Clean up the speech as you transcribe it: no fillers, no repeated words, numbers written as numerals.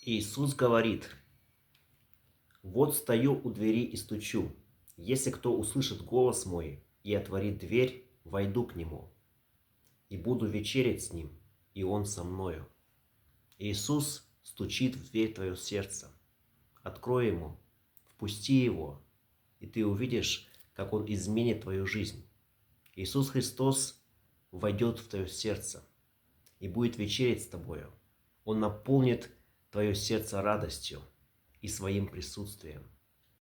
Иисус говорит: «Вот стою у двери и стучу. Если кто услышит голос мой и отворит дверь, войду к нему, и буду вечерять с ним, и он со мною». Иисус стучит в дверь твоего сердца. Открой ему, впусти его, и ты увидишь, как он изменит твою жизнь. Иисус Христос войдет в твое сердце и будет вечерять с тобою. Он наполнит твое сердце радостью и своим присутствием.